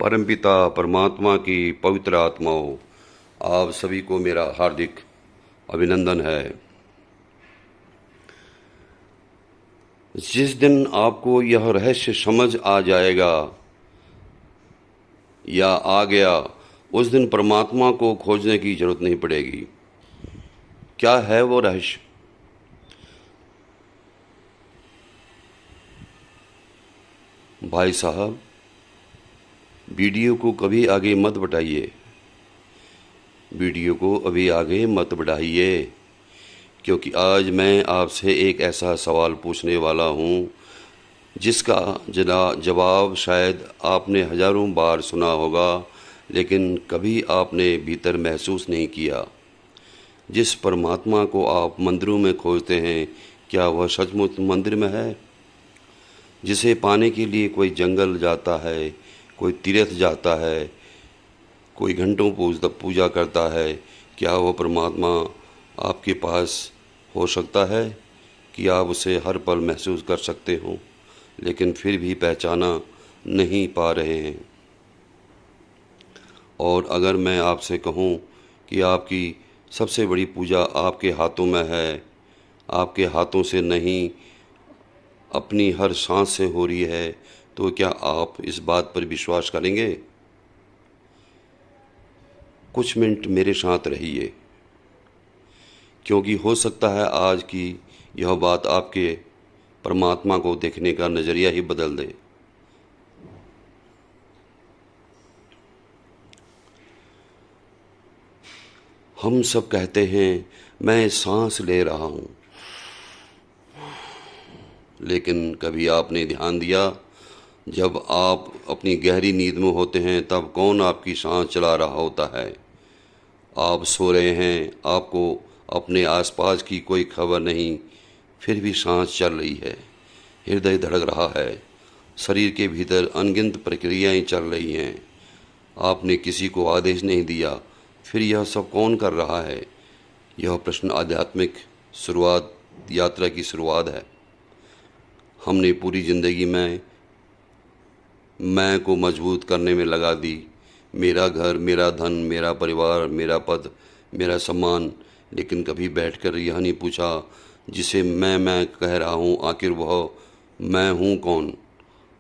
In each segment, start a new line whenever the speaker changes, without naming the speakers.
परमपिता परमात्मा की पवित्र आत्माओं, आप सभी को मेरा हार्दिक अभिनंदन है। जिस दिन आपको यह रहस्य समझ आ जाएगा या आ गया, उस दिन परमात्मा को खोजने की जरूरत नहीं पड़ेगी। क्या है वो रहस्य? भाई साहब, वीडियो को कभी आगे मत बढ़ाइए, वीडियो को अभी आगे मत बढ़ाइए, क्योंकि आज मैं आपसे एक ऐसा सवाल पूछने वाला हूँ जिसका जवाब शायद आपने हजारों बार सुना होगा, लेकिन कभी आपने भीतर महसूस नहीं किया। जिस परमात्मा को आप मंदिरों में खोजते हैं, क्या वह सचमुच मंदिर में है? जिसे पाने के लिए कोई जंगल जाता है, कोई तीर्थ जाता है, कोई घंटों पूजा करता है, क्या वह परमात्मा आपके पास हो सकता है कि आप उसे हर पल महसूस कर सकते हो, लेकिन फिर भी पहचाना नहीं पा रहे हैं? और अगर मैं आपसे कहूं कि आपकी सबसे बड़ी पूजा आपके हाथों में है, आपके हाथों से नहीं, अपनी हर सांस से हो रही है, तो क्या आप इस बात पर विश्वास करेंगे? कुछ मिनट मेरे साथ रहिए, क्योंकि हो सकता है आज की यह बात आपके परमात्मा को देखने का नज़रिया ही बदल दे। हम सब कहते हैं मैं सांस ले रहा हूँ, लेकिन कभी आपने ध्यान दिया जब आप अपनी गहरी नींद में होते हैं तब कौन आपकी सांस चला रहा होता है? आप सो रहे हैं, आपको अपने आसपास की कोई खबर नहीं, फिर भी सांस चल रही है, हृदय धड़क रहा है, शरीर के भीतर अनगिनत प्रक्रियाएं चल रही हैं। आपने किसी को आदेश नहीं दिया, फिर यह सब कौन कर रहा है? यह प्रश्न आध्यात्मिक शुरुआत यात्रा की शुरुआत है। हमने पूरी ज़िंदगी में मैं को मजबूत करने में लगा दी, मेरा घर, मेरा धन, मेरा परिवार, मेरा पद, मेरा सम्मान, लेकिन कभी बैठकर यह नहीं पूछा जिसे मैं कह रहा हूँ, आखिर वह मैं हूँ कौन?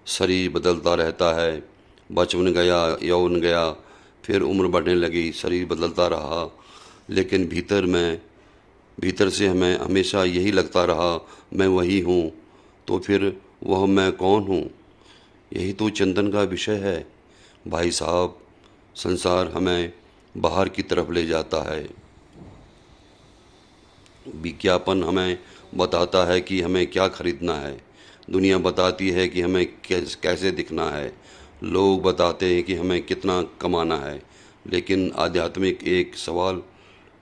शरीर बदलता रहता है, बचपन गया, यौवन गया, फिर उम्र बढ़ने लगी, शरीर बदलता रहा, लेकिन भीतर से हमें हमेशा यही लगता रहा मैं वही हूँ। तो फिर वह मैं कौन हूँ? यही तो चिंतन का विषय है भाई साहब। संसार हमें बाहर की तरफ ले जाता है, विज्ञापन हमें बताता है कि हमें क्या खरीदना है, दुनिया बताती है कि हमें कैसे दिखना है, लोग बताते हैं कि हमें कितना कमाना है, लेकिन आध्यात्मिक एक सवाल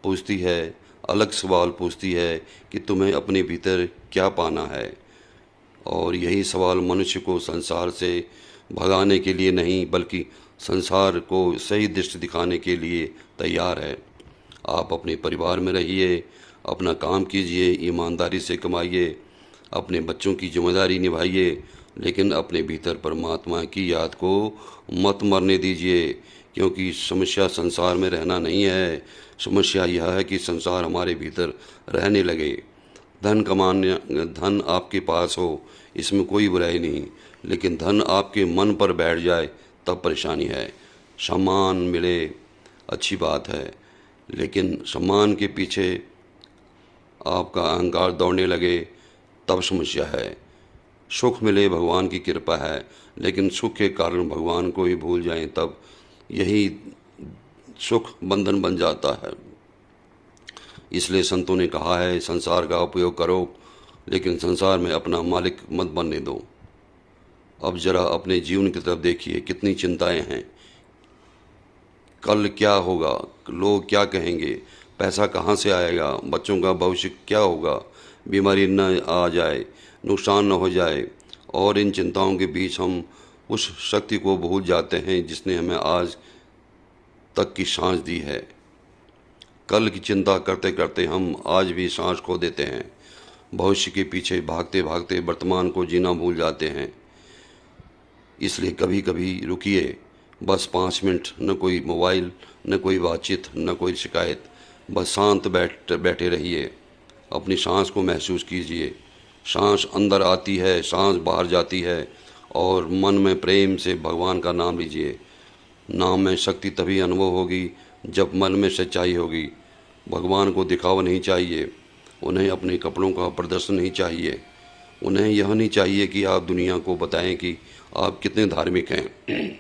पूछती है, अलग सवाल पूछती है कि तुम्हें अपने भीतर क्या पाना है। और यही सवाल मनुष्य को संसार से भगाने के लिए नहीं, बल्कि संसार को सही दृष्टि दिखाने के लिए तैयार है। आप अपने परिवार में रहिए, अपना काम कीजिए, ईमानदारी से कमाइए, अपने बच्चों की जिम्मेदारी निभाइए, लेकिन अपने भीतर परमात्मा की याद को मत मरने दीजिए, क्योंकि समस्या संसार में रहना नहीं है, समस्या यह है कि संसार हमारे भीतर रहने लगे। धन आपके पास हो, इसमें कोई बुराई नहीं, लेकिन धन आपके मन पर बैठ जाए तब परेशानी है। सम्मान मिले अच्छी बात है, लेकिन सम्मान के पीछे आपका अहंकार दौड़ने लगे तब समस्या है। सुख मिले भगवान की कृपा है, लेकिन सुख के कारण भगवान को ही भूल जाएं तब यही सुख बंधन बन जाता है। इसलिए संतों ने कहा है संसार का उपयोग करो, लेकिन संसार में अपना मालिक मत बनने दो। अब जरा अपने जीवन की तरफ देखिए, कितनी चिंताएं हैं। कल क्या होगा, लोग क्या कहेंगे, पैसा कहाँ से आएगा, बच्चों का भविष्य क्या होगा, बीमारी न आ जाए, नुकसान न हो जाए। और इन चिंताओं के बीच हम उस शक्ति को भूल जाते हैं जिसने हमें आज तक की सांस दी है। कल की चिंता करते करते हम आज भी सांस खो देते हैं। भविष्य के पीछे भागते भागते वर्तमान को जीना भूल जाते हैं। इसलिए कभी कभी रुकिए, बस 5 मिनट, न कोई मोबाइल, न कोई बातचीत, न कोई शिकायत। बस शांत बैठे रहिए। अपनी सांस को महसूस कीजिए। सांस अंदर आती है, सांस बाहर जाती है, और मन में प्रेम से भगवान का नाम लीजिए। नाम में शक्ति तभी अनुभव होगी जब मन में सच्चाई होगी। भगवान को दिखावा नहीं चाहिए, उन्हें अपने कपड़ों का प्रदर्शन नहीं चाहिए, उन्हें यह नहीं चाहिए कि आप दुनिया को बताएं कि आप कितने धार्मिक हैं।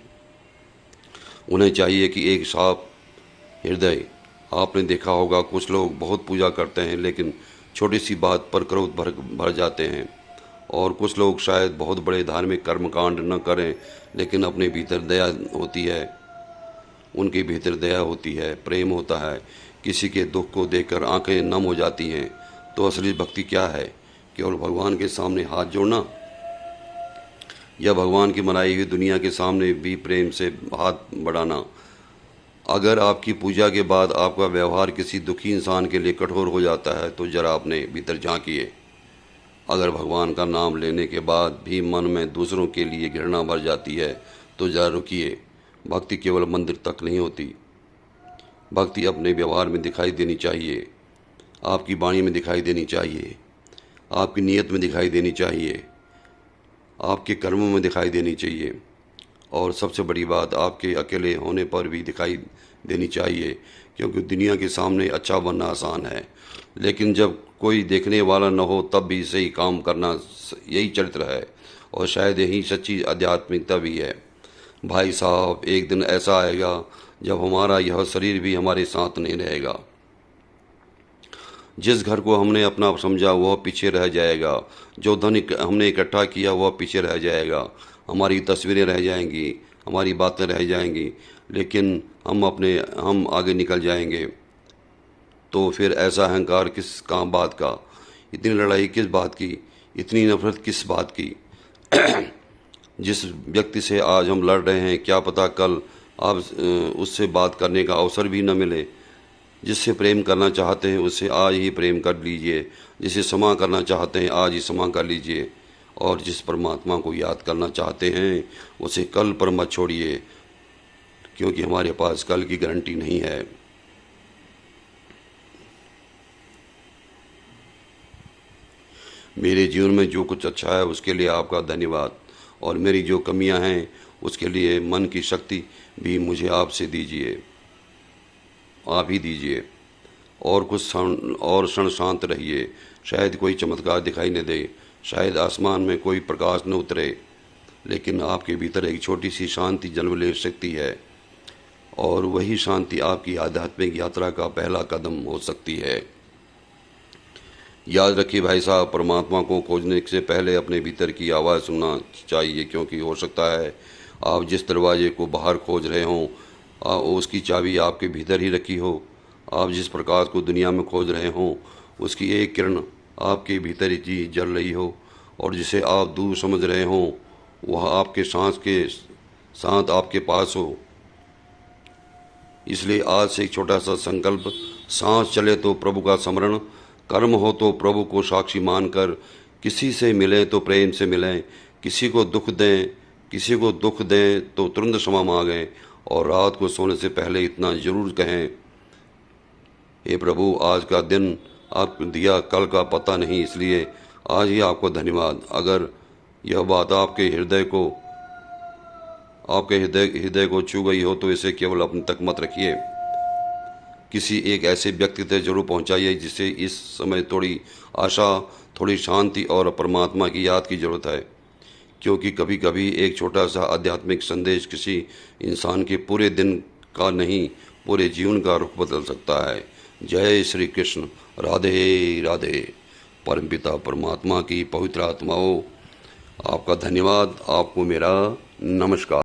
उन्हें चाहिए कि एक साफ हृदय। आपने देखा होगा कुछ लोग बहुत पूजा करते हैं लेकिन छोटी सी बात पर क्रोध भर जाते हैं, और कुछ लोग शायद बहुत बड़े धार्मिक कर्मकांड न करें लेकिन अपने भीतर दया होती है, उनके भीतर दया होती है, प्रेम होता है। किसी के दुख को देखकर आंखें नम हो जाती हैं। तो असली भक्ति क्या है? केवल भगवान के सामने हाथ जोड़ना, या भगवान की बनाई हुई दुनिया के सामने भी प्रेम से हाथ बढ़ाना। अगर आपकी पूजा के बाद आपका व्यवहार किसी दुखी इंसान के लिए कठोर हो जाता है तो जरा अपने भीतर झांकिए। अगर भगवान का नाम लेने के बाद भी मन में दूसरों के लिए घृणा भर जाती है तो जरा रुकिए। भक्ति केवल मंदिर तक नहीं होती, भक्ति अपने व्यवहार में दिखाई देनी चाहिए, आपकी वाणी में दिखाई देनी चाहिए, आपकी नीयत में दिखाई देनी चाहिए, आपके कर्मों में दिखाई देनी चाहिए, और सबसे बड़ी बात आपके अकेले होने पर भी दिखाई देनी चाहिए। क्योंकि दुनिया के सामने अच्छा बनना आसान है, लेकिन जब कोई देखने वाला न हो तब भी सही काम करना यही चरित्र है, और शायद यही सच्ची आध्यात्मिकता भी है। भाई साहब, एक दिन ऐसा आएगा जब हमारा यह शरीर भी हमारे साथ नहीं रहेगा। जिस घर को हमने अपना समझा वह पीछे रह जाएगा, जो धन हमने इकट्ठा किया वह पीछे रह जाएगा, हमारी तस्वीरें रह जाएंगी, हमारी बातें रह जाएंगी, लेकिन हम आगे निकल जाएंगे। तो फिर ऐसा अहंकार किस काम बात का? इतनी लड़ाई किस बात की? इतनी नफरत किस बात की? जिस व्यक्ति से आज हम लड़ रहे हैं, क्या पता कल आप उससे बात करने का अवसर भी न मिले। जिससे प्रेम करना चाहते हैं उससे आज ही प्रेम कर लीजिए, जिसे क्षमा करना चाहते हैं आज ही क्षमा कर लीजिए, और जिस परमात्मा को याद करना चाहते हैं उसे कल पर मत छोड़िए, क्योंकि हमारे पास कल की गारंटी नहीं है। मेरे जीवन में जो कुछ अच्छा है उसके लिए आपका धन्यवाद, और मेरी जो कमियां हैं उसके लिए मन की शक्ति भी मुझे आपसे दीजिए, आप ही दीजिए। और कुछ क्षण शांत रहिए। शायद कोई चमत्कार दिखाई न दे, शायद आसमान में कोई प्रकाश न उतरे, लेकिन आपके भीतर एक छोटी सी शांति जन्म ले सकती है, और वही शांति आपकी आध्यात्मिक यात्रा का पहला कदम हो सकती है। याद रखिए भाई साहब, परमात्मा को खोजने से पहले अपने भीतर की आवाज़ सुनना चाहिए, क्योंकि हो सकता है आप जिस दरवाजे को बाहर खोज रहे हों उसकी चाबी आपके भीतर ही रखी हो। आप जिस प्रकाश को दुनिया में खोज रहे हों उसकी एक किरण आपके भीतर ही जल रही हो, और जिसे आप दूर समझ रहे हों वह आपके सांस के साथ आपके पास हो। इसलिए आज से एक छोटा सा संकल्प, सांस चले तो प्रभु का स्मरण, कर्म हो तो प्रभु को साक्षी मानकर, किसी से मिलें तो प्रेम से मिलें, किसी को दुख दें तो तुरंत क्षमा मांगें, और रात को सोने से पहले इतना जरूर कहें, हे प्रभु, आज का दिन आप दिया, कल का पता नहीं, इसलिए आज ही आपको धन्यवाद। अगर यह बात आपके हृदय को छू गई हो तो इसे केवल अपने तक मत रखिए, किसी एक ऐसे व्यक्ति तक जरूर पहुंचाइए जिसे इस समय थोड़ी आशा, थोड़ी शांति और परमात्मा की याद की जरूरत है। क्योंकि कभी कभी एक छोटा सा आध्यात्मिक संदेश किसी इंसान के पूरे दिन का नहीं, पूरे जीवन का रुख बदल सकता है। जय श्री कृष्ण। राधे राधे। परमपिता परमात्मा की पवित्र आत्माओं, आपका धन्यवाद, आपको मेरा नमस्कार।